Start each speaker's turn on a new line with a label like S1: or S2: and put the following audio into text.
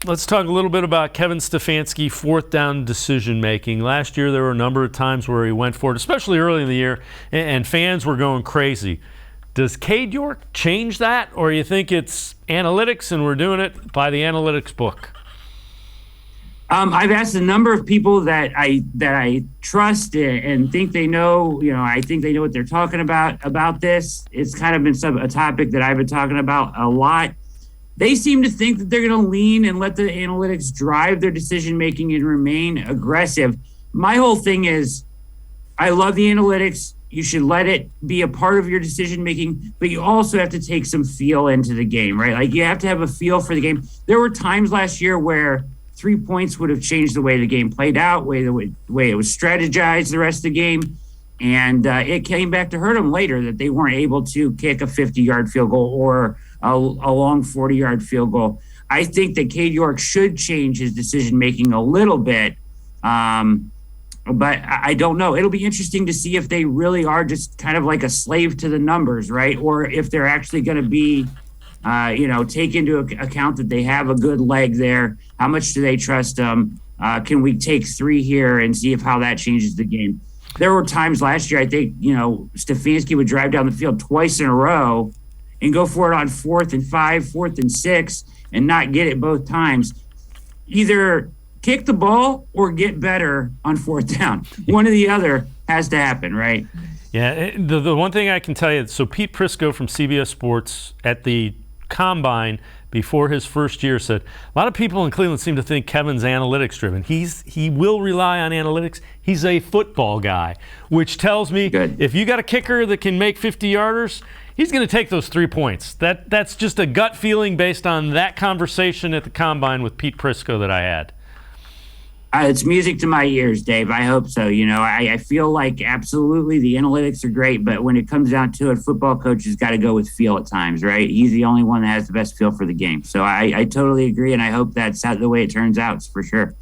S1: Let's talk a little bit about Kevin Stefanski, fourth down decision making. Last year there were a number of times where he went for it, especially early in the year, and fans were going crazy. Does Cade York change that, or you think it's analytics and we're doing it by the analytics book?
S2: I've asked a number of people that I trust and think they know. I think they know what they're talking about this. It's kind of been a topic that I've been talking about a lot. They seem to think that they're going to lean and let the analytics drive their decision making and remain aggressive. My whole thing is, I love the analytics. You should let it be a part of your decision making, but you also have to take some feel into the game, right? Like, you have to have a feel for the game. There were times last year where 3 points would have changed the way the game played out, the way it was strategized the rest of the game. And it came back to hurt them later that they weren't able to kick a 50-yard field goal or a long 40-yard field goal. I think that Cade York should change his decision-making a little bit. But I don't know. It'll be interesting to see if they really are just kind of like a slave to the numbers, right? Or if they're actually going to be, take into account that they have a good leg there. How much do they trust them? Can we take 3 here and see how that changes the game? There were times last year, I think, Stefanski would drive down the field twice in a row and go for it on 4th and 5, 4th and 6, and not get it both times. Either kick the ball or get better on 4th down. One or the other has to happen, right?
S1: Yeah, the one thing I can tell you, so Pete Prisco from CBS Sports at the Combine before his first year said, a lot of people in Cleveland seem to think Kevin's analytics driven. He will rely on analytics. He's a football guy, which tells me if you got a kicker that can make 50-yarders, he's going to take those 3 points. That's just a gut feeling based on that conversation at the Combine with Pete Prisco that I had.
S2: It's music to my ears, Dave. I hope so. I feel like absolutely the analytics are great, but when it comes down to it, football coaches got to go with feel at times, right? He's the only one that has the best feel for the game. So I totally agree, and I hope that's the way it turns out, for sure.